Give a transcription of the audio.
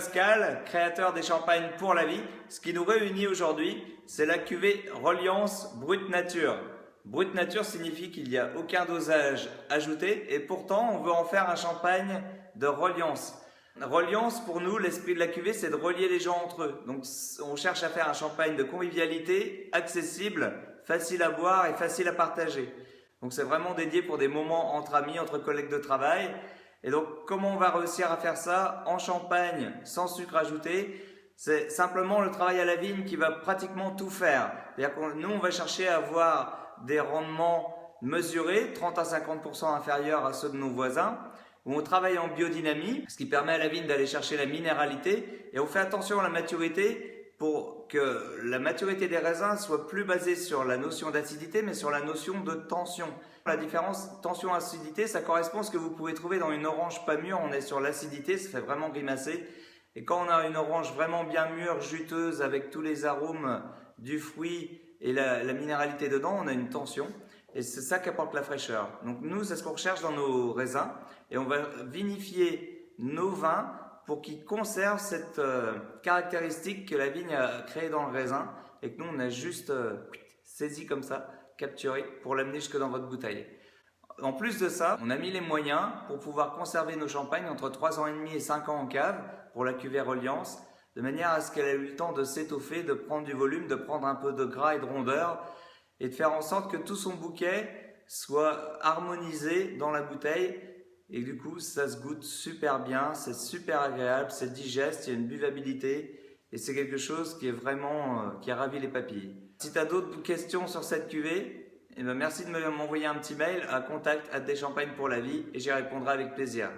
Pascal, créateur des champagnes pour la vie. Ce qui nous réunit aujourd'hui, c'est la cuvée Reliance Brut Nature. Brut Nature signifie qu'il n'y a aucun dosage ajouté et pourtant on veut en faire un champagne de Reliance. Reliance, pour nous, l'esprit de la cuvée, c'est de relier les gens entre eux. Donc on cherche à faire un champagne de convivialité, accessible, facile à boire et facile à partager. Donc c'est vraiment dédié pour des moments entre amis, entre collègues de travail. Et donc comment on va réussir à faire ça en champagne sans sucre ajouté? C'est simplement le travail à la vigne qui va pratiquement tout faire. C'est-à-dire que nous, on va chercher à avoir des rendements mesurés, 30 à 50% inférieurs à ceux de nos voisins, où on travaille en biodynamie, ce qui permet à la vigne d'aller chercher la minéralité, et on fait attention à la maturité pour que la maturité des raisins soit plus basée sur la notion d'acidité, mais sur la notion de tension. La différence tension-acidité, ça correspond à ce que vous pouvez trouver dans une orange pas mûre. On est sur l'acidité, ça fait vraiment grimacer. Et quand on a une orange vraiment bien mûre, juteuse, avec tous les arômes du fruit et la minéralité dedans, on a une tension. Et c'est ça qui apporte la fraîcheur. Donc nous, c'est ce qu'on recherche dans nos raisins. Et on va vinifier nos vins pour qu'ils conservent cette caractéristique que la vigne a créée dans le raisin. Et que nous, on a juste saisi comme ça, capturé, pour l'amener jusque dans votre bouteille. En plus de ça, on a mis les moyens pour pouvoir conserver nos champagnes entre 3 ans et demi et 5 ans en cave pour la cuvée Reliance, de manière à ce qu'elle ait eu le temps de s'étoffer, de prendre du volume, de prendre un peu de gras et de rondeur et de faire en sorte que tout son bouquet soit harmonisé dans la bouteille. Et du coup, ça se goûte super bien, c'est super agréable, c'est digeste, il y a une buvabilité et c'est quelque chose qui est vraiment, qui a ravi les papilles. Si tu as d'autres questions sur cette cuvée, eh bien merci de m'envoyer un petit mail à contact@deschampagnespourlavie et j'y répondrai avec plaisir.